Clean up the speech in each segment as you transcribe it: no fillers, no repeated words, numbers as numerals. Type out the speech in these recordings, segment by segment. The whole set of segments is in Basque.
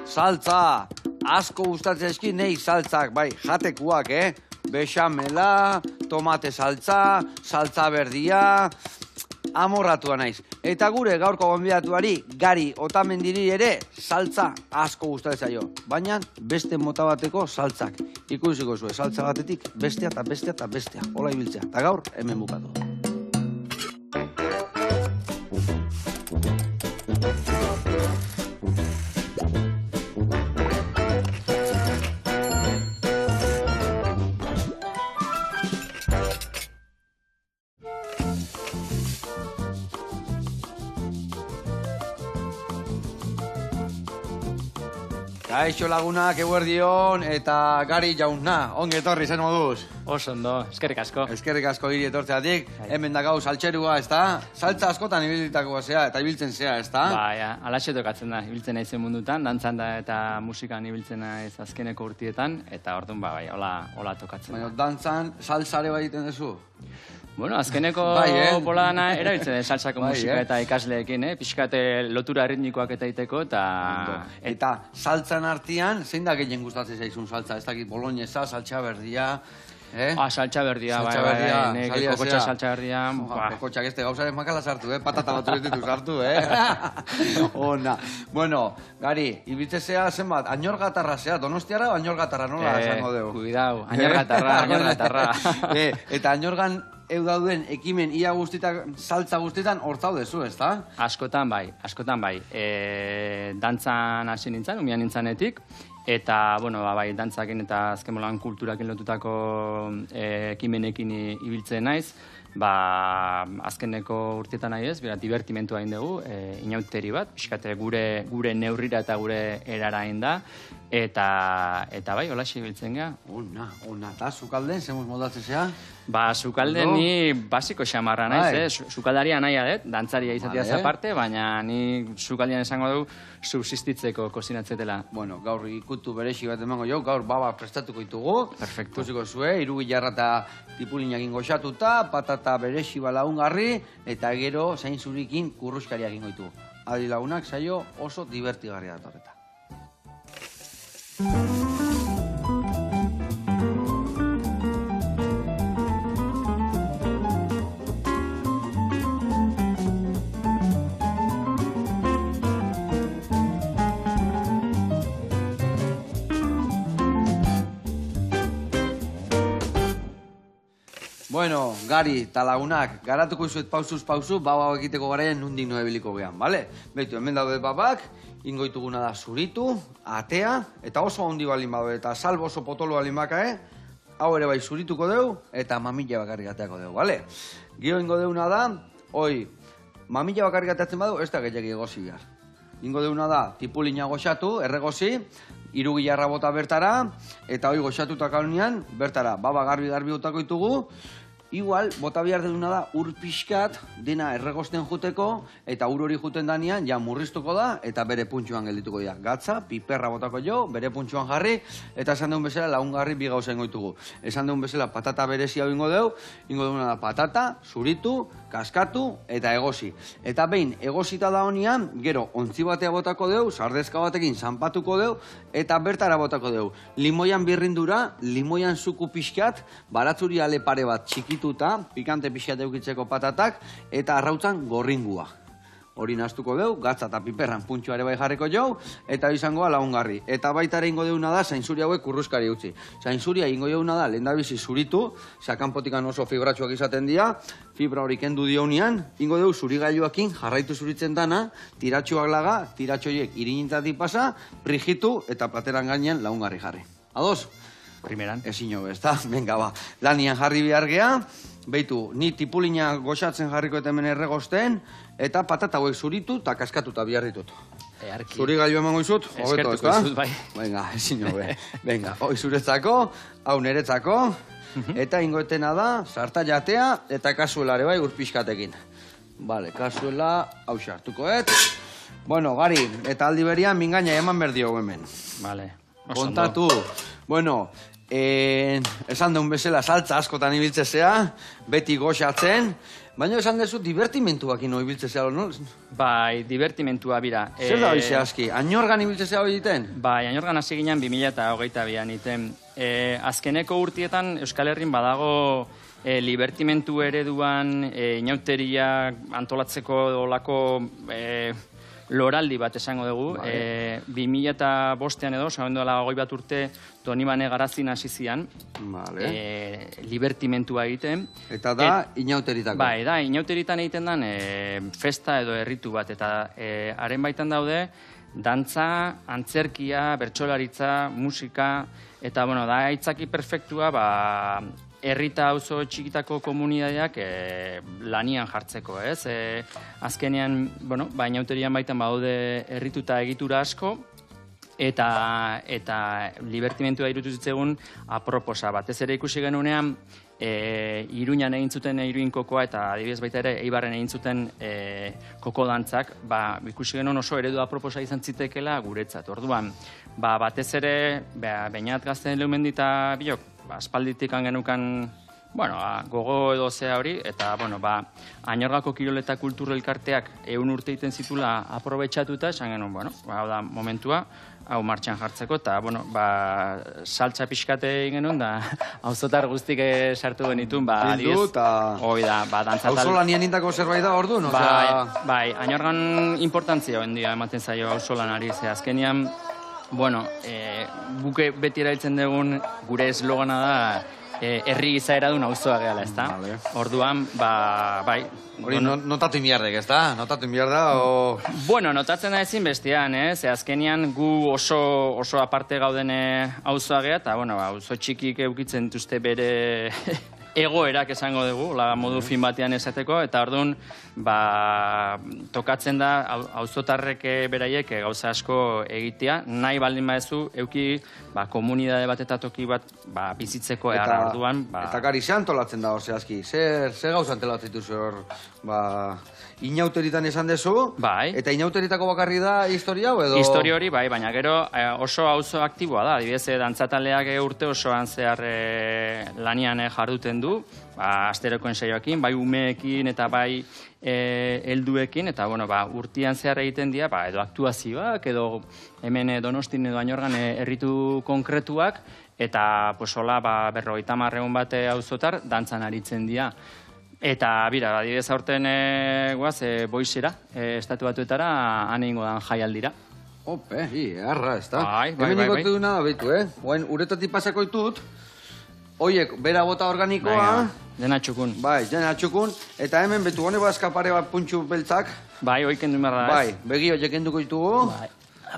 saltza, asko gustatzen eski nei saltzak, bai, jatekuak, Bexamela, tomate saltza, saltza berdia, amorratua naiz. Eta gure gaurko gonbidatuari Gari Otamendiri ere saltza asko gustatzen zaio. Baina beste mota bateko saltzak. Ikusiko zuen, saltza batetik bestea eta bestea eta bestea. Hola ibiltzea. Eta gaur hemen bukatu. Kaixo lagunak, eguerdion, eta Gari jauna, ongi etorri, zen moduz? Oso ondo, eskerrik asko. Eskerrik asko Giri etortzeatik, hemen da gau saltxerua, ezta? Saltza askotan ibilitakoa zea, eta ibiltzen zea, ezta? Ba, alaxe tokatzen da, ibiltzen naizen mundutan, dantzan da eta musikan ibiltzen naiz azkeneko urtietan, eta orduan, bai, hola tokatzen da. Baina, dantzan, saltzare bai egiten duzu? Bueno, azkeneko boladana erabiltzen den salsako musika eta ikasleekin, pixkate lotura ritmikoak eta iteko, eta... Eta saltzan artean, zein da gehien gustatzen zaizun saltza? Ez dakit, boloñesa, saltxa berdia... Saltxa berdia, bai, kokotxa saltxa berdia... Kokotxak ez gauzaren makala sartu, patata bat ditu sartu, Ona. Bueno, Gari, ibiltzea zenbat, añorgatarra zea, Donostiara o añorgatarra, nola esango dugu? Cuidao, añorgatarra. Eta añorgan dauden ekimen ia guztietan, saltza guztietan, hortzaudezu, ez da? Askotan bai. Dantzan hasi nintzen, umian nintzanetik, eta, bueno, bai, dantzakin eta azken molan kulturakin lotutako ekimenekin ibiltzen naiz, azkeneko urtietan nahi ez, divertimentua hain dugu, inauteri bat, pixkate gure neurrira eta gure erara hain da, eta bai, holaxe ibiltzen ga. Ona, eta zukalden, zemuz moldatzen zea? Zukalden ni basiko xamarra naiz, zukaldaria nahi adet, dantzaria izatea aparte, baina ni zukaldian esango dugu subsistitzeko kozinatzetela. Bueno, gaur ikutu berexi bat emango jo, gaur baba prestatuko ditugu. Perfecto. Ikusiko zue, irugilarra eta tipulinakin goxatuta, patata berexi balaungarri, eta gero zain zurikin kurruskariak ingo ditugu. Adi lagunak, saio oso divertigarria datorreta. Bueno, Gari eta lagunak, garatuko izuet pausuz pausu, baba egiteko garaian nundik noebiliko gehan, bale? Beitu, hemen daude babak, ingoituguna da zuritu, atea, eta oso handi balin badu, eta salbo oso potolo balin baka, hau ere bai zurituko deu, eta mamila bakarrik ateako deu, bale? Gio ingo deuna da, mamila bakarrik ateatzen badu, ez da gehiagi egozi behar. Ingo deuna da, tipulina goxatu, erregozi, irugilarra bota bertara, eta hoi goxatutak alunian, bertara, baba garbi botako ditugu, igual, bota behar dena da, ur pixkat, dena erregosten juteko, eta ur hori juten danean, ja murriztuko da, eta bere puntxuan geldituko dira. Gatza, piperra botako jo, bere puntxuan jarri, eta esan deun bezala lagungarri bi gauza ingoitugu. Esan deun bezala patata berezia ingo deuna da patata, zuritu, kaskatu, eta egosi. Eta behin, egosita da honian, gero, ontzi batea botako deu, sardezka batekin zanpatuko deu, eta bertara botako deu. Limoian birrindura, limoian zuku pixkat, baratzuri ale pare bat txikituta, pikante pixkat eukitzeko patatak, eta arrautzan gorringua. Hori naztuko deu, gatza eta piperran puntxoare bai jarriko jau, eta izangoa lagungarri. Eta baita ere ingo deuna da, zainzuri hauek kurruskari utzi. Zainzuria ingo deuna da, lehendabizi zuritu, kanpotikan oso fibratxoak izaten dira, fibra hori kendu dionian, ingo deu zurigailuakin jarraitu zuritzen dana, tiratxoak laga, tiratxoiek irinintatik pasa, prijitu eta plateran gainean lagungarri jarri. Ados? Primeran. Ezin jo, ez da? Venga, ba. Lanian jarri behar gea, beitu, ni tipulina goxatzen jarriko eta hemen erregosten, eta patata hauek zuritu eta kaskatuta behar ditut. Zuri gailu emango izut, hobeto, ez da? Eskertuko izut, bai. Venga, ezin jo, venga, hoi zuretzako, hau niretzako, eta ingoetena da, sarta jatea, eta kasuelare bai urpixkatekin. Bale, kasuela, hau sartukoet. Bueno, Gari, eta aldi berian mingaina eman berdio hemen. Vale. Kontatu. Bueno, esan deun bezala saltza askotan ibiltzezea, beti goxatzen, Baina esan dezu, divertimentuak ino ibiltze zehalo, no? Bai, divertimentua bira. Zer da hoize aski? Añorgan ibiltze zehalo egiten? Bai, Añorgan hasi ginen 2022an iten. Azkeneko urtietan Euskal Herrin badago libertimentu ereduan inauteria antolatzeko olako loraldi bat esango dugu. 2005an edo, saben dola 21 urte, Donibane Garazin hasi zian, libertimentua egiten. Eta da, inauteritako. Bai, da, inauteritan egiten den festa edo herritu bat, eta haren baitan daude, dantza, antzerkia, bertsolaritza, musika, eta, bueno, da, aitzaki perfektua, herrita auzo txikitako komunidadeak lanian jartzeko, ez? Azkenean, bueno, inauterian baitan badaude herrituta egitura asko, eta libertimentua irutu zitzegun aproposa bat. Ez ere ikusi genunean, Iruñan egin zuten Iruin kokoa, eta adibidez baita ere Eibarren egin zuten koko dantzak, ikusi genuen oso eredu aproposa izan zitekela guretzat. Orduan, batez ere, Beñat Gazteen Leumendi eta biok, aspalditik genukan, gogo edo zea hori, eta, Añorgako Kirol eta Kultur Elkarteak 100 urte egiten zitula aprobetxatuta, esan genuen, hau da momentua, hau martxan jartzeko, eta, saltza pixkate egin genuen, da, auzotar guztik sartu genitun, Bildu, eta... Hoi da, dantzatal... Auzolanien indako zerbait da, orduan? Bai, Añorgan importantzia hendia ematen zaio auzolanari, ze azkenian, guke beti erabiltzen dugun gure eslogana da herri izaera duen auzoa gehala, ez da? Orduan, bai... Hori notatu inbiardek, ez da? Notatu inbiarda, o... Bueno, notatzen da ezin bestean, ze azkenian gu oso aparte gauden auzoa geha, eta, auzo txikik eukitzen dituzte bere... egoerak esango dugu, modu fin batean esateko, eta orduan, tokatzen da auzotarrek beraiek gauza asko egitea, nahi baldin badezu, euki komunidade bat eta toki bat bizitzeko eara orduan. Eta gari, ze antolatzen da, zehazki? Ze gauza antolatzen duzu hor, inauteritan esan dezu? Bai. Eta inauteritako bakarri da historia hau edo? Historia hori, bai, baina gero oso auzo aktiboa da, adibidez, dantzataleak urte osoan zehar lanian jarduten du, asteroko ensaioekin, bai umeekin eta bai helduekin, eta urtian zehar egiten dira, edo aktuazioak, edo hemen Donostin edo Añorgan herritu konkretuak, eta hola 50 bat auzotar dantzan aritzen dira. Eta, bira, adibidez aurten guaz, Boixera, estatu batuetara, han egingo dan jaialdira. Ope, arra, ez da? Bai. Hemen ikotu du nada behitu, Oain, uretatik pasako ditut, oiek, bera bota organikoa... Dena txukun. Bai, dena txukun, eta hemen betu hone bazkapare bat puntxu beltzak. Bai, oiken du merda, ez? Bai, begi horiek enduko ditugu. Bai.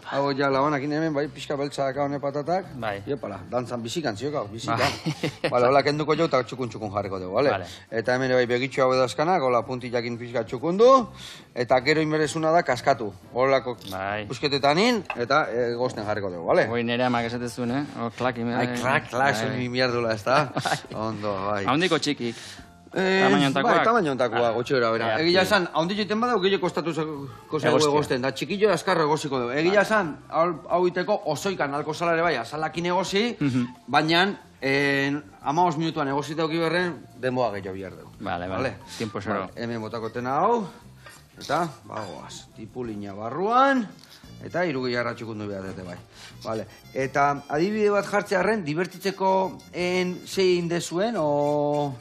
Hau, ja, labanak hemen, bai, pixka beltzak hau patatak. Bai. Iepala, dantzan bizikan ziok hau, bizikan. Bale, hola kenduko jo eta txukun jarriko dugu, bale? Eta hemen bai begitxo hau edazkanak, hola puntillakin pixka txukundu, eta gero inberezuna da kaskatu. Holako busketetanin, eta gozten jarriko dugu, bale? Hoi nire amak esatezun, klak ime... Ai, klak, zuen mierdula, ez da? Ondo, bai. Haundiko txikik. Bai, tamainontakoa, gotxera, bera. Egia esan, haundi joiten badau, gile kostatu zego egozten, da txikillo askarro egoziko dugu. Egia esan, hau iteko osoikan alko salare bai, salakin egozi, baina 15 minutuan egozite auki berren, denboa gehiago bihar dugu. Vale, tiempo zero. Hemen botakotena hau, eta, bagoaz, tipulina barruan, eta irugi jarra txukundu behar dute bai. Vale. Eta adibide bat jartzearen, divertitzeko zein dezuen, o...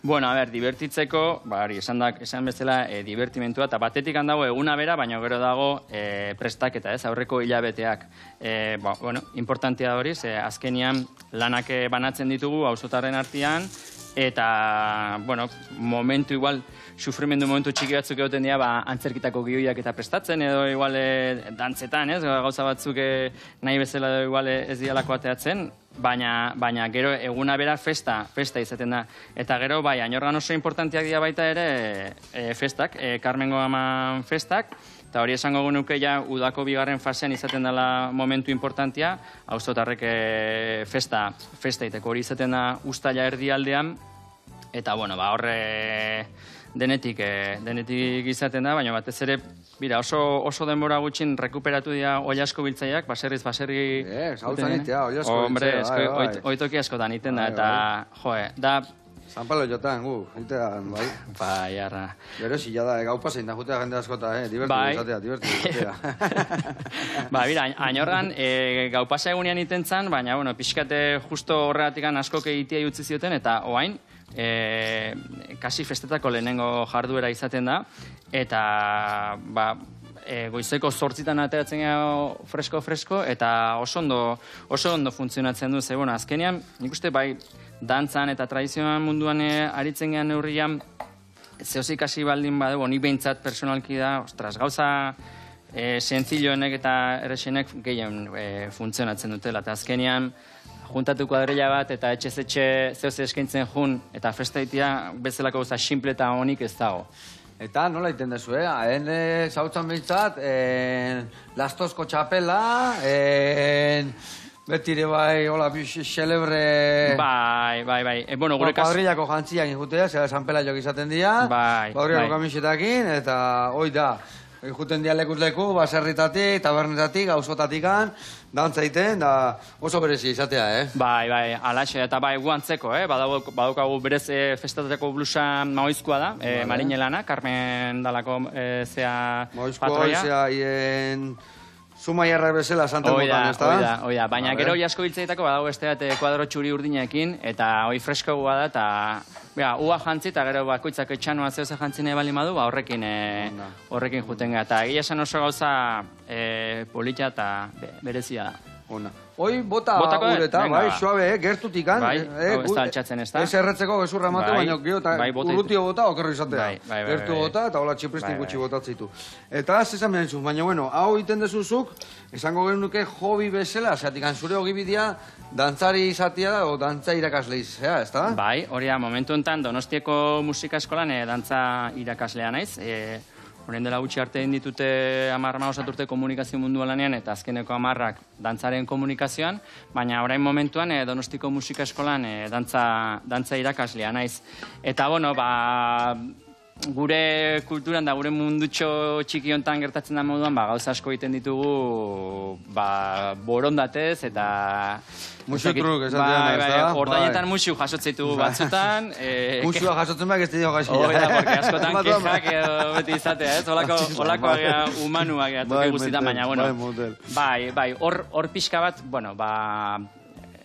Bueno, a ver, divertitzeko, esan bezala divertimentua, eta batetik handago eguna bera, baina gero dago prestaketa, aurreko hilabeteak. Importantia hori, azkenian lanak banatzen ditugu auzotarren artean, eta, momentu igual, sufrimendu momentu txiki batzuk egoten dira, antzerkitako gioiak eta prestatzen, edo igual dantzetan, gauza batzuk nahi bezala igual ez dialako ateatzen, baina gero eguna bera festa izaten da. Eta gero, Añorgan oso importantiak dira baita ere festak, Karmengo Aman festak, eta hori esango genuke ja udako bigarren fasean izaten dela momentu importantia, auzotarrek festa iteko hori izaten da ustaila erdialdean, eta horre denetik izaten da, baina batez ere, oso denbora gutxin rekuperatu dira oilasko biltzaiak, baserriz baserri... Hau zanitea, oilasko biltzaiak. Hombre, oitoki askotan iten da, eta, da, San Palo jotan, itean, bai. Bai, arra. Gero zila da, gau pasein da jutea jende askota, divertidu izatea. Ba, bira, ainorgan, gau pasa egunean iten zan, baina, bueno, pixkate justo horregatik askok egitea utzi zioten, eta oain, kasi festetako lehenengo jarduera izaten da, eta, ba, goizeko 8 ateratzen gara fresko, eta oso ondo funtzionatzen du, ze, bueno, azkenean, nik uste, bai, dantzan eta tradizioan munduan aritzen gehan neurrian, zehozik hasi baldin badego, nik behintzat personalki da, ostras, gauza sentzilloenek eta erresenek gehien funtzionatzen dutela, eta azkenean, juntatu kuadrilla bat eta etxe zehoz eskaintzen jun, eta festaitia bezalako gauza simple eta honik ez dago. Eta nola iten dezu, haen zautzen bintzat, lastozko txapela, betire bai, hola, xelebre... Bai. Bueno, gure kas... Kuadrillako jantziak injutea, zera San Pelayok izaten dira, kuadrillako kamisetakin, eta hoi da, juten dia lekuz-leku, baserritatik, tabernetatik, gauzotatikan, dantza iten, da oso berezi izatea, Bai, alaxe, eta bai, guantzeko, badaukagu berez festatako blusa maoizkoa da, Marinelana, Carmen dalako zea patroia. Maoizkoa, hien... Zuma jarrak bezala santen botan, ez da? Oida, baina gero jasko biltzeitako badago beste bat kuadro txuri urdinekin, eta hoi fresko gua da, eta ua jantzi, eta gero bakoitzak etxanoa zehose jantzine bali madu, horrekin juten gara. Eta egia esan oso gauza polita eta berezia da. Hoi bota ureta, bai, suabe, gertutikan. Bai, ez da altxatzen, ez da? Ez erretzeko gezurra mate, baina gero eta urrutio bota okerro izatea. Gertu bota eta hola txipristin gutxi botatzitu. Eta zezan behar zuz, baina bueno, hau iten dezuzuk, esango genuke hobi bezala, zeatik zure ogibidea, dantzari izatea o dantza irakasle izea, ez da? Bai, hori da, momentu enten Donostiako musika eskolan dantza irakaslea naiz. Horren dela gutxi arte ditute 10-15 urte komunikazio mundua lanean eta azkeneko 10 dantzaren komunikazioan, baina orain momentuan Donostiko musika eskolan dantza irakaslea naiz. Eta, bueno, gure kulturan da gure mundutxo txiki hontan gertatzen da moduan, gauza asko egiten ditugu borondatez eta... Musu truk, esan dian, ez da? Ordainetan musu jasotzeitu batzutan. Musua jasotzen behar, ez te dio gaxia. Oida, porque askotan kexak beti izatea, ez? Holako agea, humanua agea, toki guztietan, baina, bueno. Bai, hor pixka bat, bueno,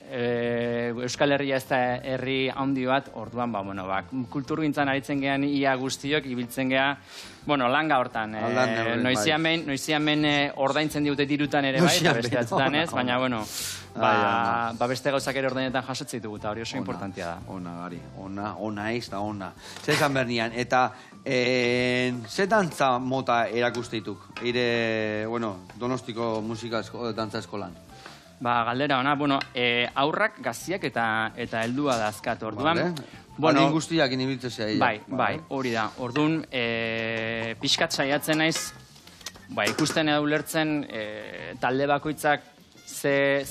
Euskal Herria ez da herri handi bat, orduan, kulturgintzan aritzen gehan ia guztiok, ibiltzen geha, langa hortan. Noiziamen ordaintzen diute dirutan ere bai, beste atzutan ez, baina, beste gauzak ere ordainetan jasotzen ditugu, eta hori oso importantia da. Ona ez da ona. Zer esan bernian, eta ze dantza mota erakusteituk, Donostiko musika dantza eskolan? Galdera ona, aurrak, gaziak eta heldua da azkat, orduan. Adin guztiak inibiltzea. Bai, hori da. Orduan, pixkat saiatzen naiz, ikusten edo ulertzen talde bakoitzak ze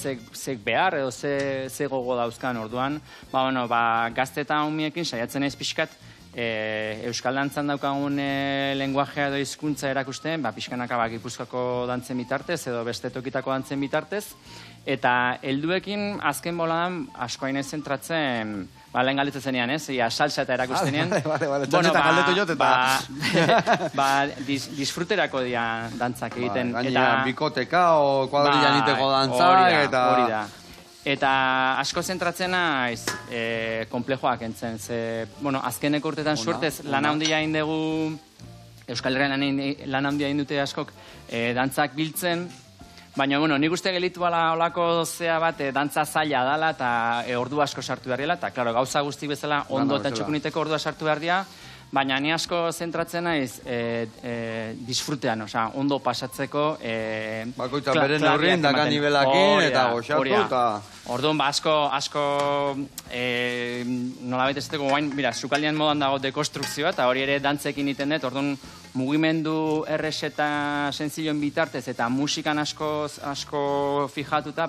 behar edo ze gogo dauzkan, orduan. Gazte eta umiekin saiatzen naiz pixkat, Euskal dantzan daukagun lenguajea edo hizkuntza erakusten, pixkanaka Gipuzkoako dantzen bitartez edo beste tokitako dantzen bitartez, eta helduekin azken boladan asko hain zentratzen, lehen galdetzen zenean, salsa eta erakustenean. Txantxeta galdetu jot, eta... Disfruterako dira dantzak egiten. Gainera, bikoteka o kuadrillan iteko dantzak, eta... Hori da. Eta asko zentratzen naiz komplejoak entzen, azkeneko urtetan suertez lan handia egin dugu, Euskal Herrian lan handia egin dute askok dantzak biltzen, baina, nik uste gelitu bala olako zea bat dantza zaila dala eta ordu asko sartu behar dela, eta, klaro, gauza guzti bezala ondo eta txukuniteko ordua sartu behar dira, baina ni asko zentratzen naiz disfrutean, ondo pasatzeko... Bakoitza beren horrein, dakan nivelakin, eta goxatu, eta... Orduan, asko nolabait esateko guain, sukaldian modan dago dekonstrukzioa, eta hori ere dantzekin iten dut, orduan mugimendu errez eta sentzilloen bitartez, eta musikan asko fijatuta,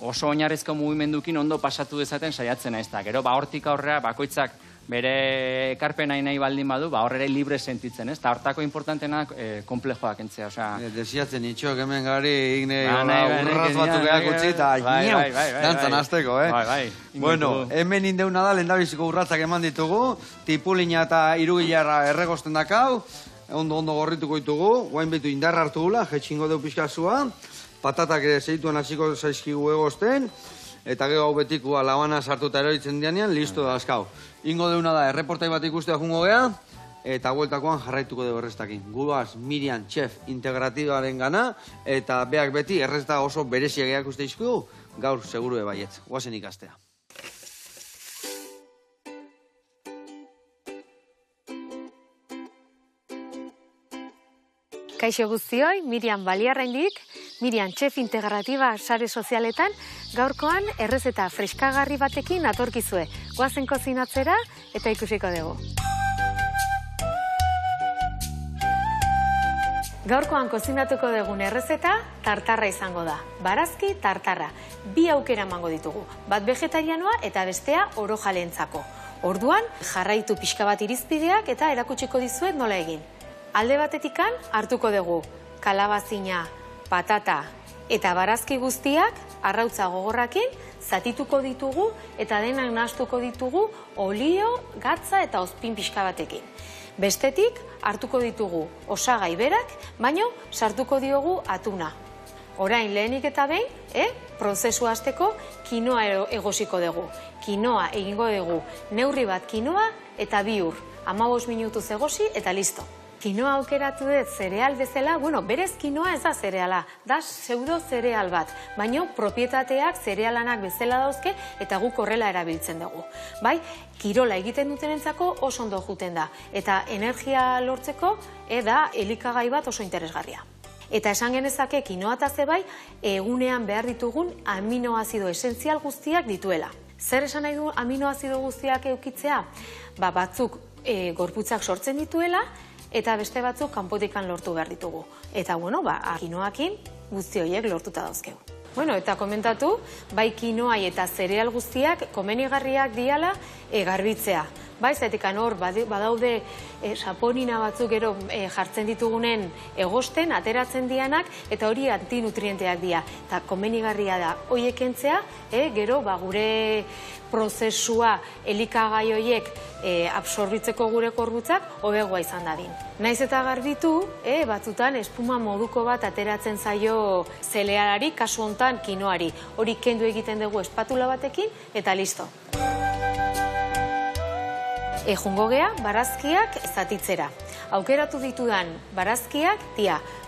oso oinarrizko mugimendukin ondo pasatu dezaten saiatzen naiz, eta gero hortik aurrera bakoitzak bere ekarpen nahi baldin badu, hor ere libre sentitzen, ez? Eta hortako importantena komplejoak entzea, osea... Desiatzen itxok hemen gari igne urraz batzuk eak utzi eta dantzan azteko, Bueno, hemen indeuna da, lehendabiziko urratzak eman ditugu, tipulina eta irugilarra erregosten dakau, ondo gorrituko ditugu, guain betu indarra hartu gula, jetxingo deu pixkazua, patatak ere zeituen hasiko zaizkigu egosten, eta gero hau betikua labana sartuta eroitzen dianean, listo da azkau. Ingo deuna da, erreportai bat ikustea jungo gea, eta bueltakoan jarraituko dugu erreztakin. Guaz Miriam Chef Integratiboaren gana, eta beak beti errezta oso bereziageak uste izkudu, gaur seguru ebaietz. Guazen ikastea. Kaixo guztioi, Miriam Baliarrendik, Miriam Chef Integratiba sare sozialetan, gaurkoan errezeta freskagarri batekin atorkizue. Goazen kozinatzera eta ikusiko dugu. Gaurkoan kozinatuko dugun errezeta tartarra izango da. Barazki tartarra. 2 aukera emango ditugu. Bat vegetarianoa eta bestea orojaleentzako. Orduan, jarraitu pixka bat irizpideak eta erakutsiko dizuet nola egin. Alde batetikan hartuko dugu kalabazina, patata eta barazki guztiak arrautza gogorrakin zatituko ditugu eta denak nahastuko ditugu olio, gatza eta ozpin pixka batekin. Bestetik hartuko ditugu osagai berak, baino sartuko diogu atuna. Orain lehenik eta behin, prozesu hasteko kinoa egosiko dugu. Kinoa egingo dugu neurri bat kinoa eta 2 ur. 15 minutuz egosi eta listo. Kinoa aukeratu dut zereal bezala, berez kinoa ez da zereala, da pseudo zereal bat, baino propietateak zerealanak bezala dauzke eta guk horrela erabiltzen dugu. Bai, kirola egiten dutenentzako oso ondo juten da, eta energia lortzeko da elikagai bat oso interesgarria. Eta esan genezake kinoa eta zebai egunean behar ditugun aminoazido esentzial guztiak dituela. Zer esan nahi du aminoazido guztiak eukitzea? Batzuk gorputzak sortzen dituela, eta beste batzuk kanpotikan lortu behar ditugu. Eta, kinoakin guzti horiek lortuta dauzkegu. Eta komentatu, bai kinoai eta zereal guztiak komenigarriak diala garbitzea. Bai, zaitikan hor, badaude saponina batzuk gero jartzen ditugunen egosten, ateratzen dianak, eta hori antinutrienteak dira. Eta komenigarria da, horiek entzea, gero gure prozesua elikagai horiek absorbitzeko gure korbutzak hobegoa izan dadin. Naiz eta garbitu, batzutan espuma moduko bat ateratzen zaio zerealari, kasu hontan kinoari. Hori kendu egiten dugu espatula batekin, eta listo. Jungo gea, barazkiak zatitzera. Aukeratu ditudan barazkiak,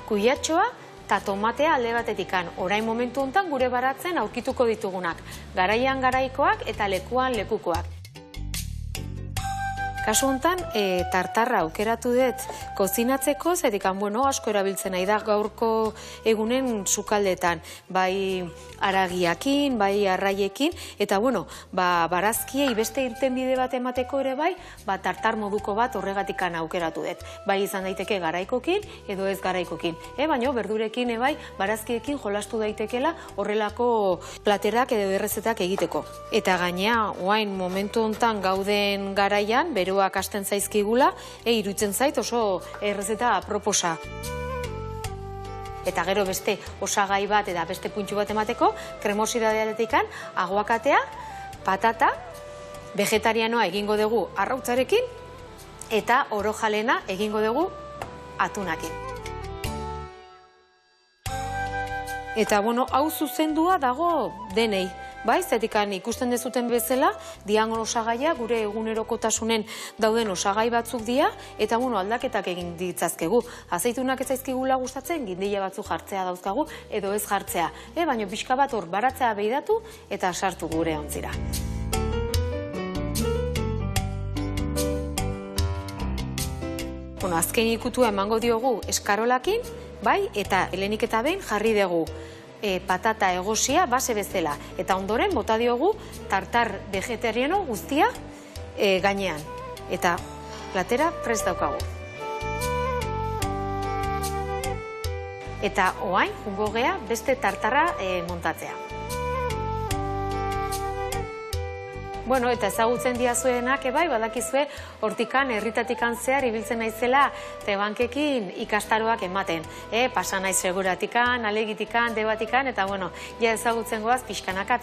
kuiatxoa eta tomatea alde batetikan. Orain momentu honetan gure baratzen aurkituko ditugunak. Garaian garaikoak eta lekuan lekukoak. Kasu honetan, tartarra aukeratu dut kozinatzeko, zaitik asko erabiltzen nahi da gaurko egunen sukaldetan, bai aragiakin, bai arraiekin, eta barazkiei beste irtenbide bat emateko ere bai, tartar moduko bat horregatikan aukeratu dut. Bai izan daiteke garaikokin edo ez garaikokin. Baina berdurekin bai barazkiekin jolastu daitekela horrelako platerak edo errezetak egiteko. Eta gainea, oain momentu honetan gauden garaian, beroak hasten zaizkigula, iruditzen zait oso errezeta aproposa. Eta gero beste osagai bat eta beste puntxu bat emateko, kremosidadeatekan aguakatea, patata, vegetarianoa egingo dugu arrautzarekin, eta orojalena egingo dugu atunakin. Eta hau zuzendua dago denei. Bai, zetikan ikusten dezuten bezala, dian osagaia gure egunerokotasunen dauden osagai batzuk dira, eta aldaketak egin ditzazkegu. Azeitunak ez zaizkigula gustatzen, gindila batzuk jartzea dauzkagu, edo ez jartzea. Baina pixka bat hor baratzea beidatu eta sartu gure ontzira. Azken ikutua emango diogu eskarolakin, bai, eta helenik eta behin jarri dugu patata egosia base bezala. Eta ondoren bota diogu tartar vegetariano guztia gainean. Eta platera prest daukagu. Eta oain, jungo gea, beste tartarra montatzea. Bueno, eta ezagutzen diazuenak, bai, badakizue, hortikan, herritatikan zehar, ibiltzen naizela, tebankekin ikastaroak ematen. Pasa naiz seguratikan, alegitikan, debatikan, eta bueno, ja ezagutzen goaz, pixkanaka.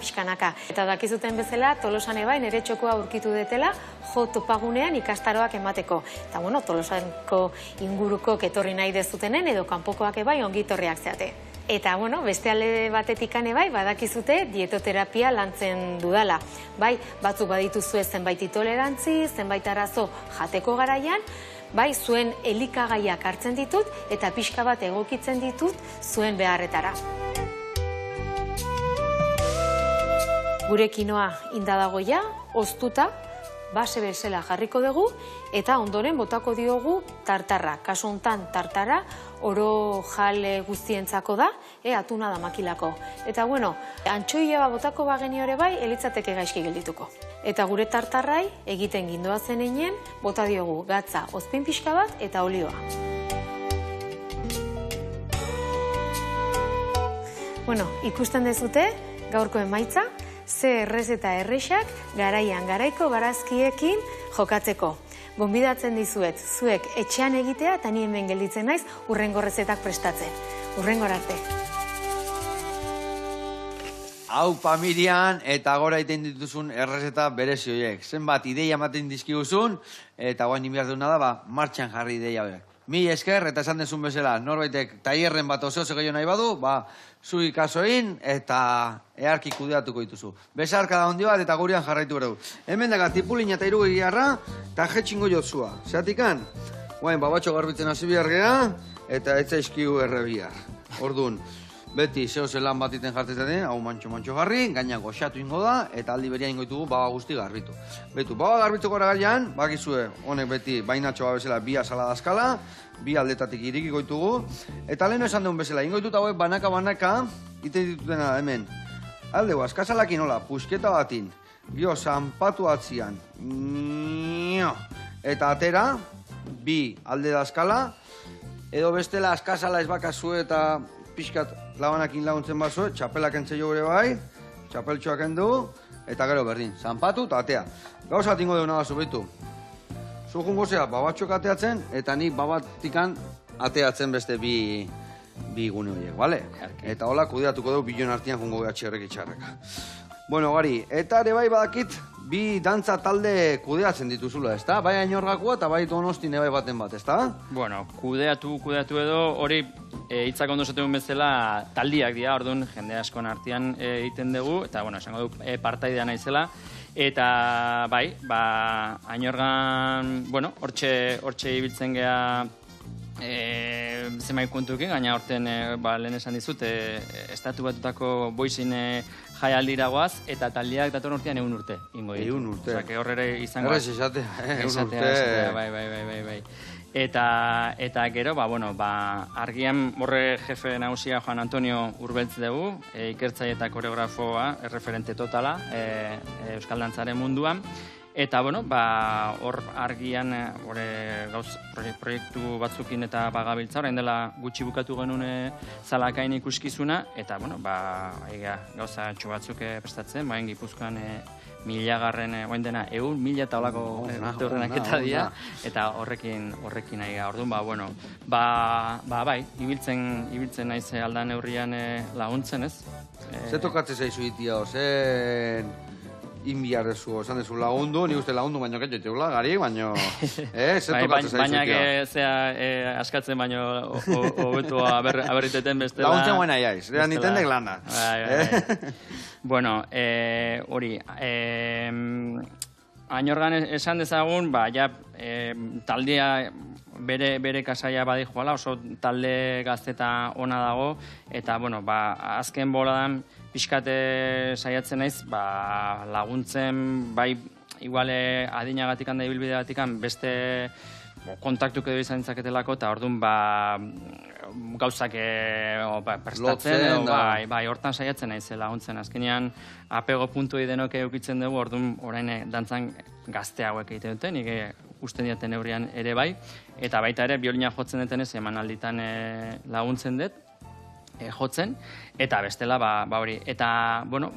Eta dakizuten bezala, Tolosan bai, nire txokoa aurkitu detela, jo topagunean ikastaroak emateko. Eta bueno, Tolosanko inguruko etorri nahi dezutenen, edo kanpokoak bai, ongitorriak zeate. Eta, bueno, beste alde batetik bai, badakizute dietoterapia lantzen dudala. Bai, batzuk badituzue zenbait intolerantzi, zenbait arazo jateko garaian, bai, zuen elikagaiak hartzen ditut eta pixka bat egokitzen ditut zuen beharretara. Gure kinoa indadagoia, oztuta, base bezala jarriko dugu, eta ondoren botako diogu tartarra. Kasu hontan tartara, oro jale guztientzako da, atuna da makilako. Eta bueno, antxoia botako bageni ere bai, elitzateke gaizki geldituko. Eta gure tartarrai, egiten gindoa zen einen, bota diogu gatza ozpin pixka bat eta olioa. Bueno, ikusten dezute, gaurko emaitza, ze errez eta errexak garaian garaiko barazkiekin jokatzeko. Gonbidatzen dizuet, zuek etxean egitea eta ni hemen gelditzen naiz hurrengo errezetak prestatzen. Hurrengora arte. Aupa Mirian, eta gora iten dituzun errezeta berezi horiek. Zenbat ideia ematen dizkiguzun, eta guain inbiaz duna da, martxan jarri ideia horiek. Mi esker, eta esan dezun bezala, norbaitek tailerren bat oso gehiago nahi badu, zui kasoin eta earki kudeatuko dituzu. Besarka da hondi bat eta gurean jarraitu berdu. Hemen daga tipulina eta irugei garra eta jetxingo jotzua. Zeratikan, guain babatxo garbitzen hasi bihar gea eta etzaizkiu errebihar. Orduan, beti zeo zelan bat iten jartzen den, hau mantxo jarri, gainak goxatu ingo da eta aldi beria ingo ditugu baba guzti garbitu. Betu, baba garbituko gaian, bakizue honek beti bainatxoa bezala bi azala dazkala, bi aldetatik irikiko ditugu, eta lehen esan duen bezala, ingo ditut hauek banaka, iten ditutena hemen. Aldego, askazalakin hola, pusketa batin, gio zanpatu atzian, eta atera, bi alde dazkala, edo bestela askazala ez bakazue eta pixkat labanakin laguntzen bazue, txapelak entze jo gure bai, txapeltxoak endu, eta gero berdin, zanpatu eta atea. Gauza tingo deuna da zubitu. Zu jungo zea, babatxok ateatzen, eta nik babatikan ateatzen beste bi gune horiek, bale? Eta hola, kudeatuko dugu bilion artian jungo geha txerrek itxarreka. Bueno, gari, eta ere bai badakit, bi dantza talde kudeatzen dituzula, ezta? Bai Ainorgakoa eta bai Donostin bai baten bat, ezta? Bueno, kudeatu edo, hori hitzak ondo esaten bezala taldiak dira, orduan jende askon artean egiten dugu, eta, bueno, esango du partaidea naizela. Eta, bai, Ainorgan, bueno, hortxe ibiltzen geha zenbait kontuekin, gaina horten lehen esan dizut, estatu batutako boizin jaialdira goaz, eta taldeak datorren urtean 1 urte ingo ditu. 1 urte. Osea, que horrere izango... Errez esatea, 1 urte. Bai. Eta gero, argian horre jefe nagusia Juan Antonio Urbeltz dugu, ikertzaile eta koreografoa, referente totala Euskal Dantzaren munduan. Eta, hor argian proiektu batzukin eta bagabiltza, orain dela gutxi bukatu genuen zalakain ikuskizuna, eta, gauza txu batzuk prestatzen, Gipuzkoan 1000 oain dena, 1000 eta olako urteurrenak eta dira, eta horrekin nahi ga. Orduan, bai, ibiltzen naiz aldan neurrian laguntzen, ez? Ze tokatzen zaizu itia, zen inbiarrezu, esan dezu lagundu, ni uste lagundu baino ketxeteula, gari, baino, ze tokatzen zaizu itia. Baina zea askatzen baino hobetu aberriteten bestela. Laguntzen guena jaiz, nintendek lana. Bueno, hori, Ainorgan esan dezagun, taldea bere kasaia badi joala, oso talde gazteta ona dago, eta, azken boladan pixkate saiatzen naiz, laguntzen, igual adinagatik handa ibilbideagatik beste kontaktuk edo izan ditzaketelako, eta orduan gauzak prestatzen, hortan saiatzen naiz laguntzen. Azkenean, apego puntu denok eukitzen dugu, orduan orain dantzan gazte hauek egiten duten, nire usten diaten neurrian ere bai, eta baita ere, biolina jotzen duten ez, eman alditan laguntzen dut, jotzen, eta bestela, hori. Eta, bueno,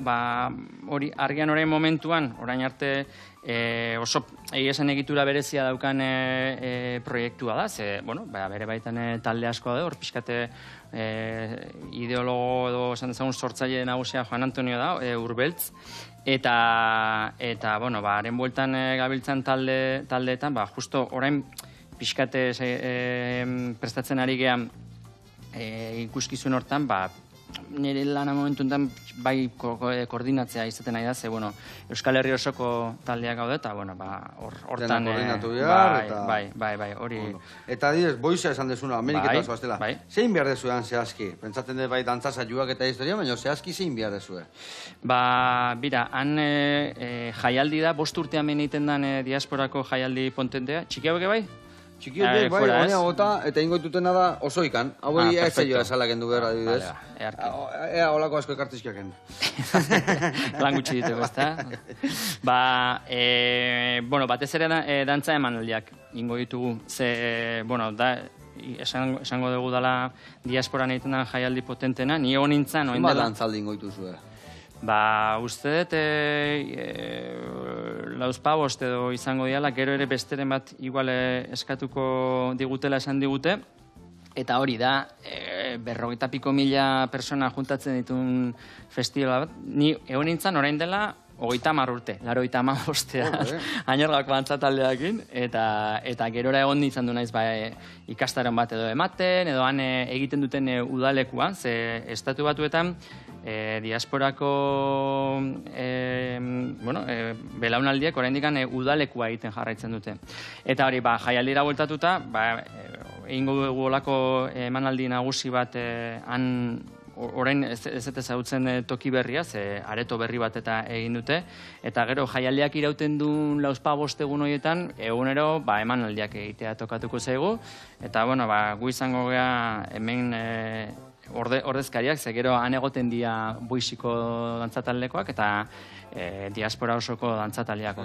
hori, argian orain momentuan, orain arte, oso esan egitura berezia daukan proiektua da, ze, bueno, bere baitan talde asko da, hor pixkate ideologo edo esan dezagun sortzaile nagusia Juan Antonio da, Urbeltz, eta bueno, haren bueltan gabiltzan taldeetan, justo orain pixkate prestatzen ari gehan ikuskizun hortan, nire lana momentu enten bai koordinatzea izaten nahi da, ze, bueno, Euskal Herri osoko taldeak gaude, eta, bueno, hortan... Dena koordinatu behar, eta... Bai, hori... Eta adibidez, boizea esan dezuna, Ameriketaz bastela. Zein behar dezuean zehazki? Pentsatzen dut bai dantzazaiuak eta historia, baina zehazki zein behar dezue? Bira, han jaialdi da, 5 urtean behin egiten den diasporako jaialdi pontentea. Txiki hauek bai? Txiki hauek bai, honea gota, eta ingoitutena da osoikan. Hau ez zailo esalak endu behar adibidez. Ea, holako asko ekartizkiaken. Lan gutxi diteko, ezta? Batez ere dantza emanaldiak ingo ditugu. Ze, bueno, esango dugu dela diasporan egiten den jaialdi potentena, ni egon nintzen, oin dela... dantzaldi ingo dituzue? Uste dut lauzpabost edo izango diala, gero ere besteren bat igual eskatuko digutela esan digute, eta hori da, 50.000 persona juntatzen ditun festivala bat. Ni egon nintzen orain dela 30 urte, 85 Añorgako antzataldeakin, eta gerora egon nintzen du naiz ikastaron bat edo ematen, edo han egiten duten udalekuan, ze estatu batuetan diasporako belaunaldiek oraindik udalekua egiten jarraitzen dute. Eta hori, jaialdira bueltatuta, egingo dugu olako emanaldi nagusi bat han orain ez ezagutzen toki berria, ze areto berri bat eta egin dute, eta gero jaialdiak irauten duen 45 egun horietan, egunero emanaldiak egitea tokatuko zaigu, eta bueno, gu izango gea hemen ordezkariak, ze gero han egoten dira boiziko dantzataldekoak, eta diaspora osoko dantzataliak,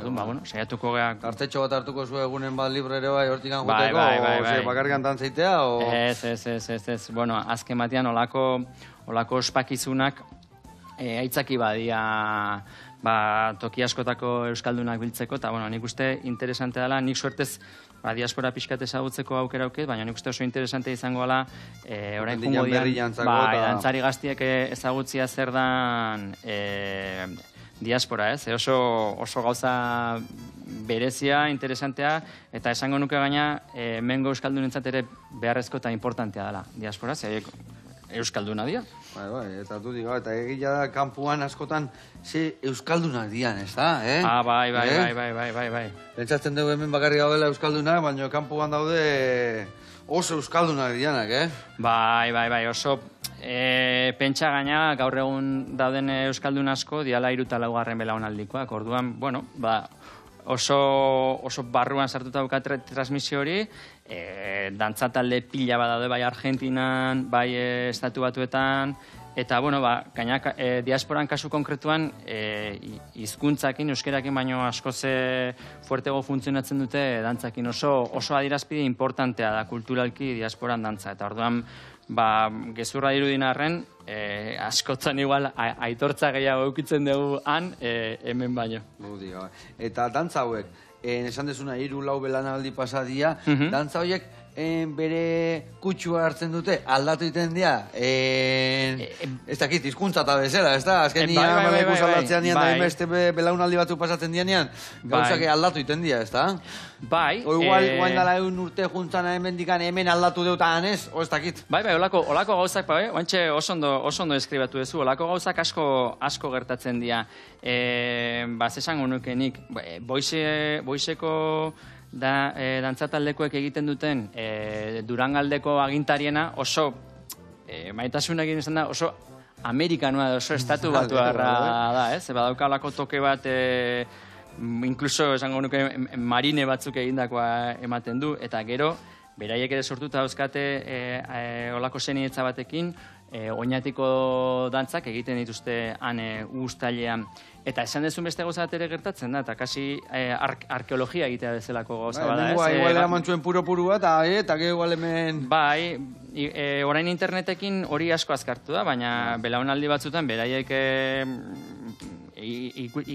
saiatuko gea... Kartetxo bat hartuko zu egunen bat libre ere bai hortikan guteko, bakarrikan dantzaitea, o... Ez, bueno, azken batean olako ospakizunak aitzaki badia toki askotako euskaldunak biltzeko, eta nik uste interesante dela, nik suertez diaspora pixkat ezagutzeko aukera auket, baina nik uste oso interesante izango dela orain jungo dian, dantzari gaztiek ezagutzia zer dan diaspora, ez? Oso gauza berezia, interesantea, eta esango nuke gaina mengo euskaldunentzat ere beharrezko eta importantea dela diaspora, ze euskalduna dira. Eta du diga, eta egila da, kanpuan askotan ze euskaldunak dian, ez da, Bai. Pentsatzen dugu hemen bakarri gaudela euskaldunak, baina kanpuan daude oso euskaldunak dianak, Bai, oso pentsa gaina gaur egun dauden euskaldun asko diala 3 eta 4 belaunaldikoak, orduan, oso barruan sartuta daukat transmisio hori, dantzatalde pila bat daude bai Argentinan, bai Estatu Batuetan, eta, gaina diasporan kasu konkretuan hizkuntzakin, euskerakin baino askoz fuertego funtzionatzen dute dantzakin, oso adierazpide importantea da kulturalki diasporan dantza, eta orduan gezurra dirudin arren, askotan igual aitortza gehiago eukitzen dugu han, hemen baino. Eta dantza hauek, esan dezuna 3-4 belanaldi pasadia, dantza hauek bere kutsua hartzen dute, aldatu iten dira, ez dakit, hizkuntza eta bezala, ez da? Azken nian, malaikus aldatzean nian, da beste belaunaldi batu pasatzen dianean, gauzak aldatu iten dira, ez da? Bai. O igual, guain dala 1 urte juntzana hemen dikan, hemen aldatu deutan, ez? O ez dakit? Bai, olako gauzak, oantxe oso ondo eskribatu duzu, olako gauzak asko gertatzen dira. Zesango nukenik, boizeko dantzataldekoek egiten duten Durangaldeko agintariena oso maitasunekin izan da, oso amerikanoa da, oso estatu batuarra da, ez? Badaukalako toke bat, inkluso esango nuke marine batzuk egindakoa ematen du, eta gero beraiek ere sortuta dauzkate olako zenietza batekin, oinatiko dantzak egiten dituzte han uztailean. Eta esan dezun beste gauza bat ere gertatzen da, eta kasi arkeologia egitea bezalako gauza bada, ez? Igual eraman zuen puro-puru bat, eta gero igual hemen... Bai, orain internetekin hori asko azkartu da, baina belaunaldi batzutan beraiek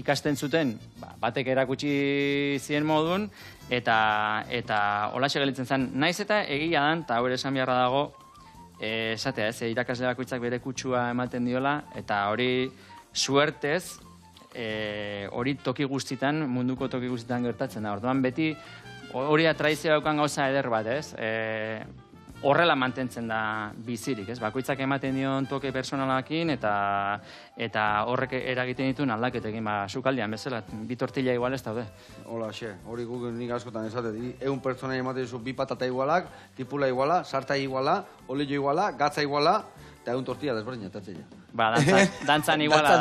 ikasten zuten, batek erakutsi zien modun, eta holaxe gelitzen zen. Naiz eta egia dan, eta hori esan beharra dago, esatea, irakasle bakoitzak bere kutsua ematen diola, eta hori suertez, hori toki guztitan, munduko toki guztitan gertatzen da. Orduan beti hori tradizioa daukan gauza eder bat, ez? Horrela mantentzen da bizirik, ez? Bakoitzak ematen dion toke personalakin eta horrek eragiten dituen aldaketekin, sukaldian bezala, bi tortilla igual ez daude. Hola, hori guk nik askotan esate, 100 pertsona ematen dizu bi patata igualak, tipula iguala, sarta iguala, olio iguala, gatza iguala, eta 1 tortilla desberdin atatzea. Dantzan iguala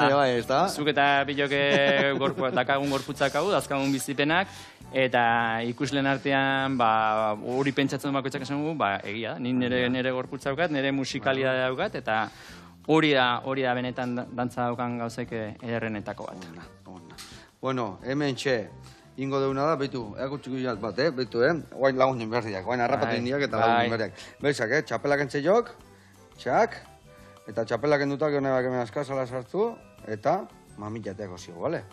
da. Zuk eta biloke dakagun gorputzak hau, dazkagun bizipenak, eta ikuslen artean hori pentsatzen bakoitzak esan dugu, egia da, ni nire gorputza daukat, nire musikalidadea daukat, eta hori da benetan dantza daukan gauzek ederrenetako bat. Bueno, hemen ingo deuna da, behitu, eakutsiko jat bat, behitu, guain lagunen berdiak, guain harrapatu indiak eta lagunen berdiak. Beizak, txapelak entze jok, txak, eta txapelak endutak gero nebak hemen askazala sartu, eta mamillateako zigo, bale?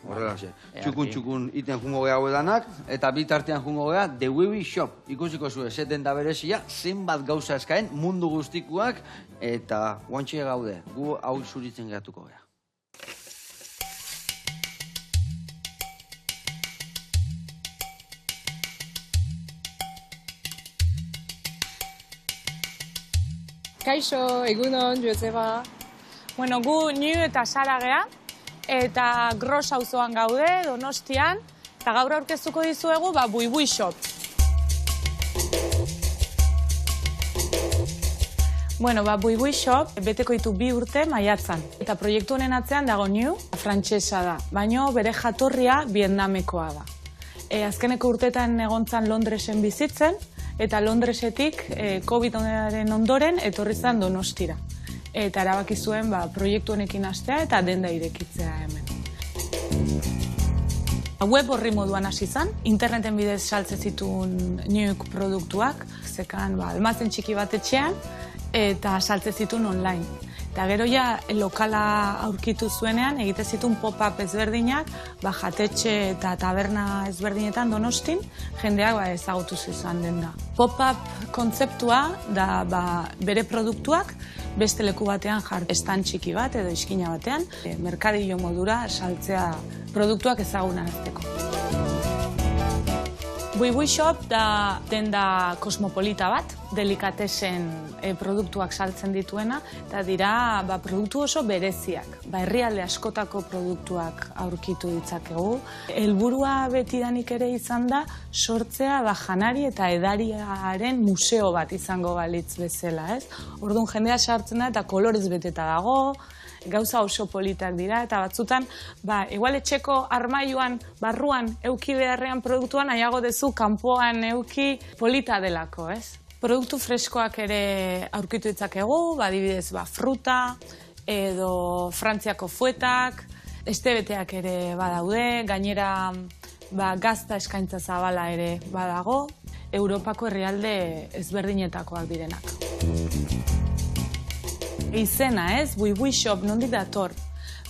Horrela xe. Txukun iten jungo geha edanak, eta bitartean jungo geha The Wiwi Shop. Ikusiko zuen, zeten da berezia, zenbat gauza eskaen, mundu guztikuak, eta guantxe gaude, gu hau zuritzen gehatuko geha. Kaixo, egunon, Joseba. Bueno, gu Niu eta Sara gea, eta Gros auzoan gaude, Donostian, eta gaur aurkeztuko dizuegu, Wiwi Shop. Bueno, Wiwi Shop beteko ditu 2 urte maiatzan. Eta proiektu honen atzean dago Niu, frantsesa da, baino bere jatorria vietnamekoa da. Azkeneko urtetan egontzan Londresen bizitzen, eta Londresetik COVID-aren ondoren etorri zen Donostira. Eta erabaki zuen proiektu honekin hastea eta denda irekitzea hemen. Web horri moduan hasi zen, interneten bidez saltze zituen Niuk produktuak, zekan almazen txiki bat etxean, eta saltze zituen online. Eta gero ja lokala aurkitu zuenean, egite zituen pop-up ezberdinak, jatetxe eta taberna ezberdinetan Donostin, jendeak ezagutu zizan denda. Pop-up kontzeptua da bere produktuak beste leku batean estan txiki bat edo iskina batean, merkadillo modura saltzea produktuak ezagunarazteko. Wiwi Shop da denda kosmopolita bat, delikatesen produktuak saltzen dituena, eta dira produktu oso bereziak. Herrialde askotako produktuak aurkitu ditzakegu. Helburua betidanik ere izan da sortzea janari eta edariaren museo bat izango balitz bezala, ez? Orduan jendea sartzen da eta kolorez beteta dago, gauza oso politak dira, eta batzutan, igual etxeko armailuan, barruan, euki beharrean produktuan, nahiago dezu kanpoan euki polita delako, ez? Produktu freskoak ere aurkitu ditzakegu, adibidez, fruta, edo Frantziako fuetak, estebeteak ere badaude, gainera gazta eskaintza zabala ere badago, Europako herrialde ezberdinetakoak direnak. Izena, ez? Wiwi Shop, nondik dator?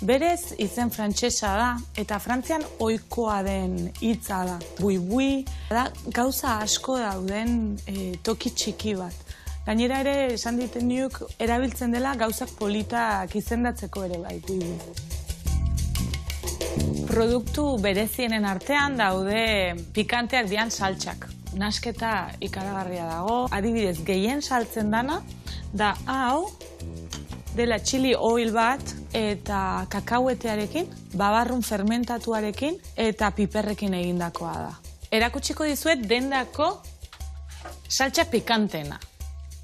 Berez, izen frantsesa da, eta Frantzian ohikoa den hitza da. Wiwi, da gauza asko dauden toki txiki bat. Gainera ere, esan diten Niuk, erabiltzen dela gauzak politak izendatzeko ere bai, Wiwi. Produktu berezienen artean daude pikanteak dian saltxak. Nasketa ikaragarria dago. Adibidez, gehien saltzen dana, da hau, dela chili oil bat eta kakauetearekin, babarrun fermentatuarekin eta piperrekin egindakoa da. Erakutsiko dizuet dendako saltxa pikantena.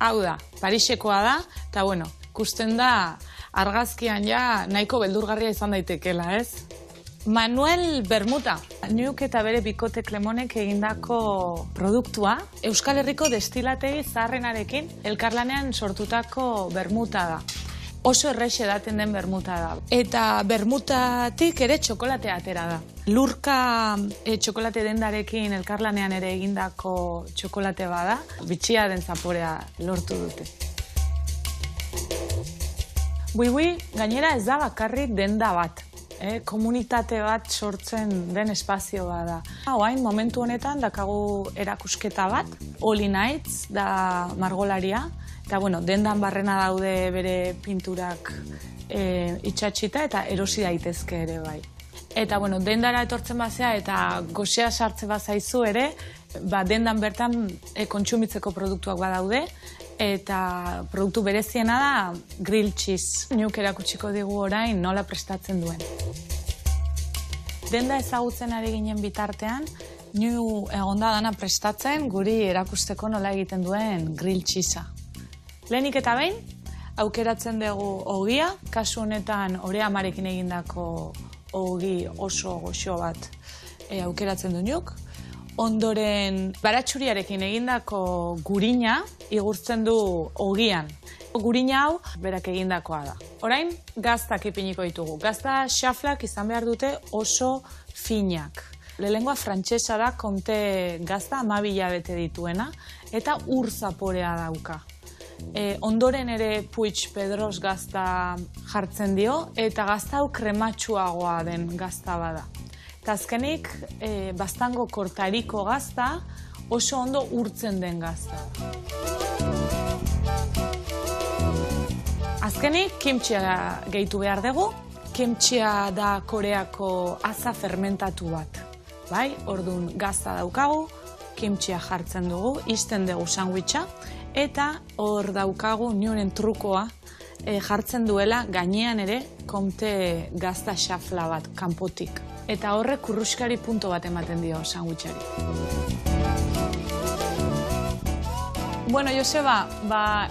Hau da, Parisekoa da, eta ikusten da argazkian ja nahiko beldurgarria izan daitekela, ez? Manuel Bermuda, Nuk eta bere bikote Klemonek egindako produktua, Euskal Herriko destilategi zaharrenarekin elkarlanean sortutako bermuta da. Oso errexe daten den bermuta da. Eta bermutatik ere txokolatea atera da. Lurka txokolate dendarekin elkarlanean ere egindako txokolate bada, bitxia den zaporea lortu dute. Bui, gainera ez da bakarrik denda bat. Komunitate bat sortzen den espazio bada. Oain, momentu honetan dakagu erakusketa bat, Oli Nights da margolaria, eta dendan barrena daude bere pinturak itxatxita eta erosi daitezke ere bai. Eta dendara etortzen bazea eta gozea sartze bazaizu ere, dendan bertan kontsumitzeko produktuak badaude, eta produktu bereziena da grill cheese. Nuk erakutsiko digu orain nola prestatzen duen. Denda ezagutzen ari ginen bitartean, Nuk egonda dana prestatzen guri erakusteko nola egiten duen grill cheesea. Lehenik eta behin, aukeratzen dugu ogia, kasu honetan Orea Amarekin egindako ogi oso goxo bat aukeratzen du Nuk. Ondoren, baratxuriarekin egindako gurina igurtzen du ogian. Gurina hau berak egindakoa da. Orain, gaztak ipiniko ditugu. Gazta xaflak izan behar dute oso finak. Lehengoa frantsesa da Comte gazta 12 hilabete dituena, eta ur zaporea dauka. Ondoren ere Puig Pedros gazta jartzen dio, eta gazta hau krematsuagoa den gazta bada. Eta azkenik, Baztango kortariko gazta oso ondo urtzen den gazta. Azkenik, kimchia gehitu behar dugu. Kimchia da Koreako aza fermentatu bat. Bai, orduan gazta daukagu, kimchia jartzen dugu, isten dugu sandwicha, eta hor daukagu Nuren trukoa jartzen duela gainean ere Comte gazta xafla bat, kanpotik. Eta horrek kurruskari punto bat ematen dio sandwichari. Joseba,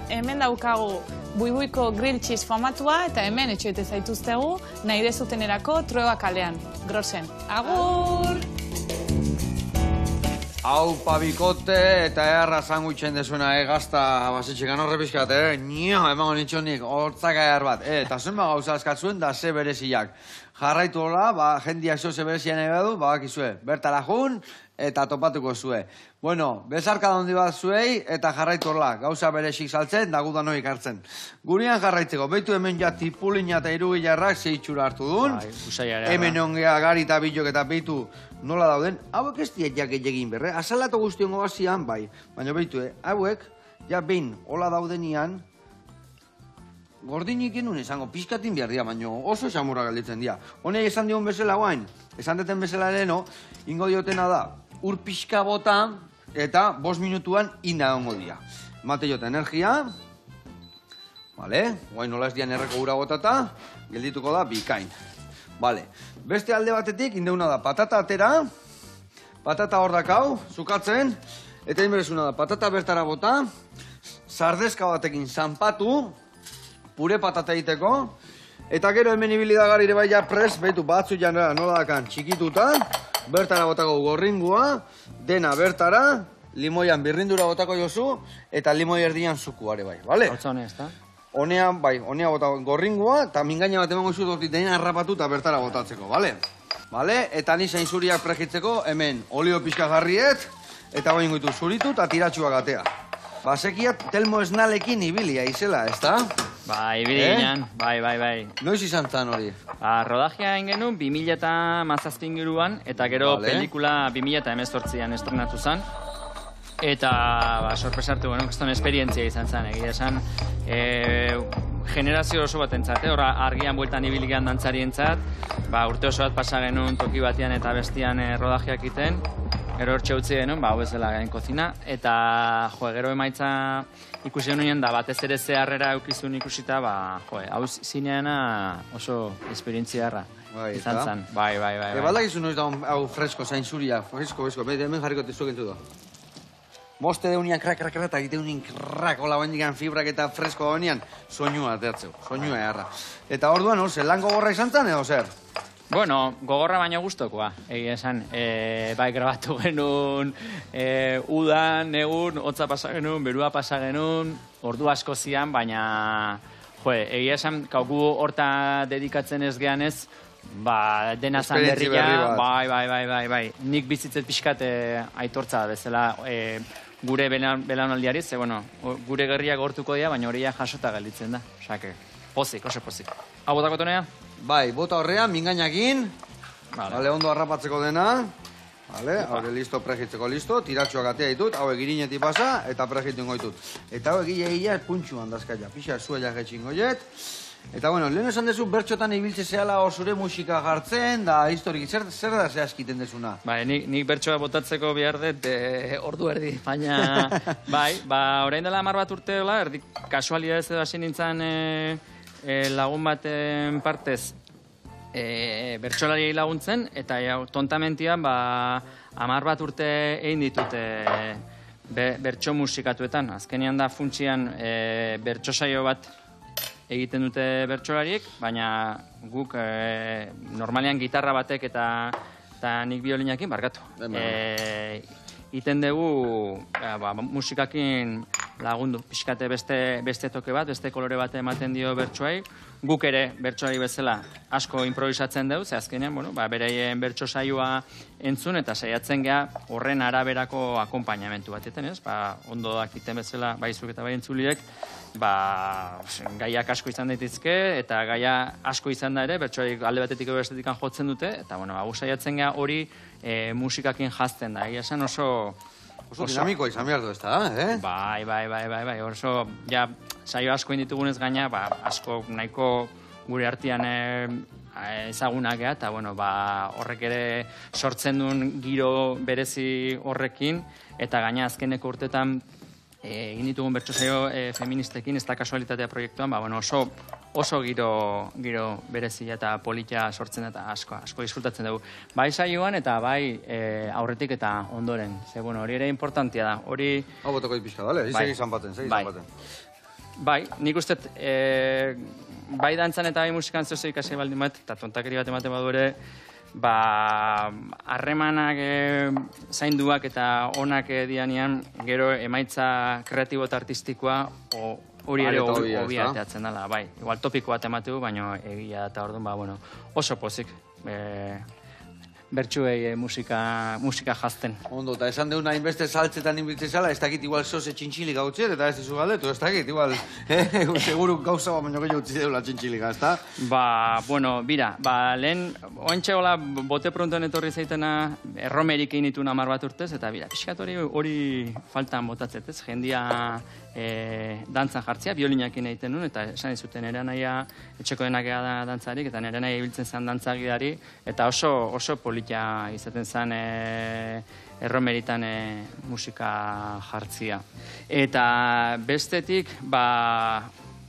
hemen daukagu buibuiko grill cheese famatua, eta hemen etxoite zaituztegu nahi dezutenerako Trueba kalean. Grosen. Agur! Hau pabikote eta erra sandwichen desuna, gazta basetxekan horre pixkat, emango nintxonik, hortzak aher bat. Eta zenba gauza askatzuen da ze bereziak. Jarraitu hola, jendiak zo ze berezian egin bakizue, bertara jun eta topatuko zue. Bezarka dondi bat zuei eta jarraitu hola, gauza berezik saltzen, dagudan hori hartzen. Gurian jarraitzeko, behitu hemen ja tipulina eta irugilarrak zeitxura hartu duen. Hemen ongea gari eta bilok eta behitu nola dauden. Hauek ez diet jak egin berre, azalatu guztion gogazian, bai. Baina behitu, hauek, ja behin hola daudenian, gordinik genuen izango, pizkatin behar dira, baina oso xamurra galditzen dira. Honei esan dion bezala guain, esan deten bezala leheno, ingo diotena da, ur pixka bota eta 5 minutuan inda ongo dira. Mate jota energia, guain nola ez dian erreko gura botata, geldituko da bikain. Beste alde batetik, indeuna da patata atera, patata hor dakau, zukatzen, eta inberezuna da patata bertara bota, sardezka batekin zanpatu, pure patata egiteko, eta gero hemen ibili da gari ere bai ja pres, behitu batzu janera nola dakan txikituta, bertara botako gorringua, dena bertara, limoian birrindura botako jozu, eta limoi erdian zukuare bai, bale? Hortza honea, ez da? Honea, bai, honea botako gorringua, eta mingaina bat emango izut hortik dena harrapatu eta bertara botatzeko, bale? Bale, eta ni zain zuriak pregitzeko, hemen olio pixka jarriet, eta bain goitu zuritu eta tiratxuak atea. Basekiat telmo esnalekin ibilia izela, ez da? Ibili ginen, bai. Noiz izan zan hori? Rodajea egin genuen 2017 inguruan, eta gero pelikula 2018an estrenatu zen. Eta sorpresartu, keston esperientzia izan zen, egia esan, generazio oso bat entzat, argian bueltan ibiligean dantzarientzat, urte oso bat pasa genuen toki batean eta bestian rodajeak iten, gero hortxe utzi genuen, hau ez dela gain kozina, eta gero emaitza ikusi genuen da, batez ere zeharrera eukizun ikusita, hau zineana oso esperientziarra izan zen, bai. Baldak izun noiz da hau fresko, zain zuria, fresko, hemen jarriko tezuek entu da. Moste deunian krak, eta egite deunian krak, hola baindikan fibrak eta fresko bainian, soinua ateatzeu, soinua eharra. Eta orduan, zelango gorra izan zen edo zer? Bueno, gogorra baino gustokoa, egia esan. Bai, grabatu genuen, udan, negun, hotza pasa genuen, berua pasa genuen, ordu asko zian, baina, egia esan, kauku horta dedikatzen ez gehan ez, dena zan berria, bai. Nik bizitzet pixkat aitortza bezala gure belaunaldiari, ze, bueno, gure gerriak gortuko dira, baina horiak jasota gelditzen da. Osake, pozik, oso pozik. Hau botako tonea? Bai, bota horrean, mingainakin. Vale, ondo harrapatzeko dena. Vale, haure listo, pregitzeko listo. Tiratxoak atea ditut, hau egirinetik pasa, eta pregitu ingoitut. Eta hau egile puntxu handazkaia. Pixa, zuela getxin goiet. Eta, bueno, lehen esan dezu, bertxotan ibiltze zehala zure musika jartzen, da historik, zer da zehazkiten dezuna? Bai, nik bertsoa botatzeko behar dut ordu erdi, baina, bai, orain dela 10 bat urte, erdi kasualidadez edo hasi nintzen lagun baten partez bertsolariei laguntzen, eta tontamentia 10 bat urte egin ditut bertso musikatuetan. Azkenean da funtsian bertso saio bat egiten dute bertsolariek, baina guk normalean gitarra batek eta nik biolinakin barkatu. Iten dugu musikakin lagundu. Pixkate beste toke bat, beste kolore bat ematen dio bertsoai. Guk ere bertsoari bezala asko improvisatzen dugu, ze azkenean, bereien bertso saioa entzun eta saiatzen geha horren araberako akonpainamentu batetan, ez? Ondo dakiten bezala, baizuk eta bai entzuliek, gaiak asko izan daitezke, eta gaia asko izan da ere, bertsoari alde batetik edo bestetikan jotzen dute, eta, gu saiatzen geha hori musikakin jazten da. Egia esan oso dinamikoa izan behar du ez da, eh? Bai. Oso, saio asko inditugunez gaina, asko nahiko gure artean ezagunak geha, eta, horrek ere sortzen duen giro berezi horrekin, eta gaina azkeneko urtetan egin ditugun bertso saio feministekin, ez da kasualitatea proiektuan, oso giro berezia eta politia sortzen eta asko disfrutatzen dugu. Bai saioan eta bai aurretik eta ondoren. Ze, hori ere importantia da. Hau botako dipizka, dale? Segi zanbaten. Bai, nik uste, bai dantzan eta bai musikan zeu ikasi baldin bat, eta tontakeri bat ematen badu ere, harremanak zainduak eta onak dianean, gero emaitza kreatibo eta artistikoa hori ere hobi ateatzen dela, bai. Igual topiko bat emateu, baina egia eta orduan, oso pozik bertsuei musika jazten. Ondo, eta esan deuna inbeste saltzetan inbiltzen zala, ez dakit igual zoze txintxilik hautzet, eta ez dizu galdetu, ez dakit, igual, seguru gauza baino gehiago utzi deula txintxilika, ez da? Bira, lehen, ointxe hola, bote prontoen etorri zaitena, erromerik egin dituen 10 bat urtez, eta bira, pixkat hori faltan botatzet, ez, jendia dantzan jartzea, biolinakin egiten nuen, eta esan dizuten nire nahia etxeko denak ega dantzarik, eta nire nahia ibiltzen zen dantzagidari, eta oso politia izaten zen erromeritan musika jartzia. Eta bestetik,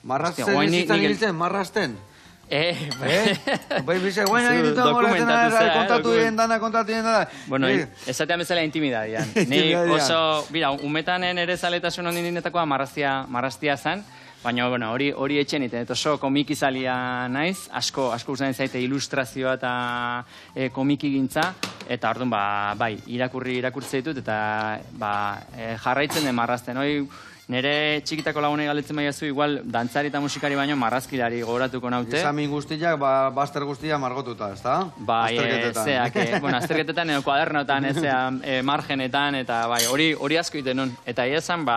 marrazten ez izan ibiltzen, marrazten? Bai, bize, guain egin dutan horretzen kontatu dien dana. Bueno, esatean bezala intimidadian. Ni oso, umetan ere zaletasun hondin dinetakoa marraztia zen, baina, hori etxen iten, eta oso komikizalia naiz, asko usain zaite ilustrazioa eta komiki gintza, eta orduan, bai, irakurtze ditut, eta jarraitzen den marrazten. Nire txikitako lagunei galdetzen baiazu, igual, dantzari eta musikari baino marrazkilari gogoratuko naute. Examin guztiak, baster guztia margotuta, ez da? Bai, azterketetan edo kuadernotan, margenetan, eta bai, hori asko iten nun. Eta esan,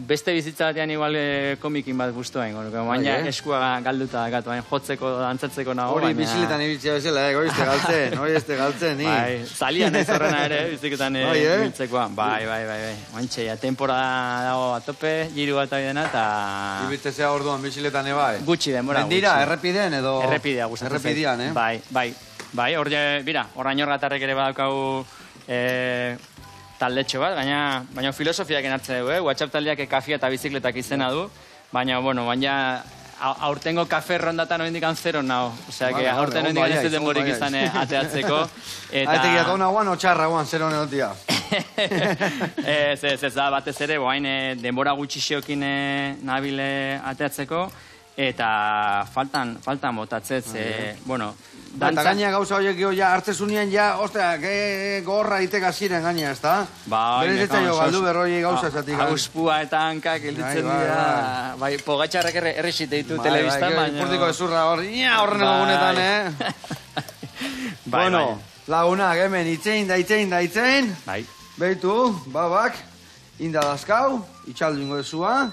beste bizitza batean igual komikin bat guztuain, baina eskua galduta dakat, baina jotzeko, dantzatzeko nago. Hori biziletan ibiltzea bezala, hori ez galtzen, ni. Bai, zalian ez horrena ere, biziketan ibiltzekoa. Bai. Ointxe, temporada dago atope, jiru bat abidena, eta... Ibiltzea orduan biziletan ebai. Gutxi denbora, gutxi. Mendira, errepidean edo... Errepidea gustatzen. Errepidean, Bai, horrein horretarrek ere badaukagu taldetxo bat, baina filosofiak enartzen dugu, WhatsApp taldeak kafia eta bizikletak izena du, baina, aurtengo kafe rondatan oindikan zero nago. Osea, aurten oindikan ez duten borik izan ateatzeko. Ategia gauna guan, otxarra guan, zero neotia. Ez, batez ere, denbora gutxi xeokin nabile ateatzeko, eta faltan botatzetz, bueno, Eta gaina gauza horiek ja hartzezunean ja, ostea, gorra iteka ziren gaina, ez da? Berez ez zailo galdu berroi gauza zatik. Auspua eta hankak elitzen dira. Bai, pogatxarrak errexite ditu telebistan, baina... Ipurtiko ezurra horren egunetan, Bueno, lagunak hemen itzein. Bai. Beitu, babak, indadazkau, itxaldu ingo dezua.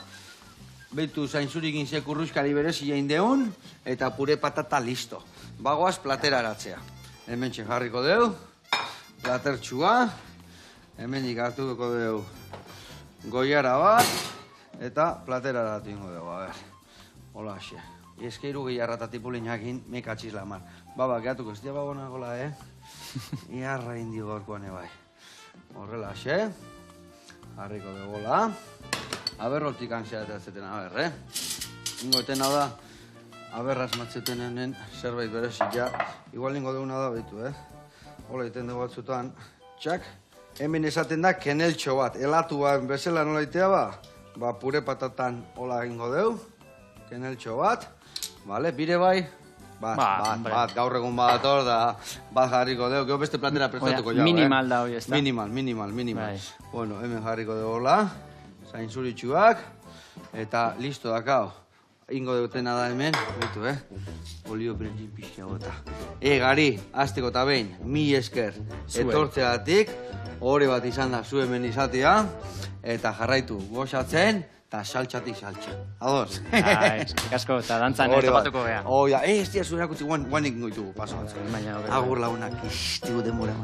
Beitu zainzurik inzek urruskari berezia indeun, eta pure patata listo. Bagoaz platera eratzea. Hemen jarriko deu, platertxua, hemen hartuko deu goiara bat, eta platera eratu ingo deu, a ber. Hola, xe. Ezkeiru gehiarra eta tipulin jakin, mekatxiz lamar. Baba, gehatuko ez dia babona gola, Iarra indi gorkoan ebai. Horrela, xe. Harriko deu gola. Aberroltik ansia eta zeten, aber, Ingo eten hau da, aberraz matzeten hemen zerbait berezik, ja. Igual ingo deuna da, behitu, Hola iten dugu batzutan, txak. Hemen esaten da keneltxo bat, elatu bat bezala nola itea ba, pure patatan hola ingo deu, keneltxo bat, bale, bire bai, bat, gaur egun bat ator da, bat jarriko deu, geho beste platera prestatuko jau, Minimal da hori, ez da? Minimal. Bueno, hemen jarriko deu hola, zain zuritxuak, eta listo dakao. Ingo dutena da hemen, betu, Olio brentzin pixka bota. Gari, azteko eta behin, 1000 esker etortzeatik, hori bat izan da zu hemen izatea, eta jarraitu goxatzen, eta saltxatik saltxa. Ados? Kasko, eta dantzan topatuko geha. Oia, ez dira zure akutzi guanik goitugu, paso batzuk. Agur lagunak, iztigu denbora.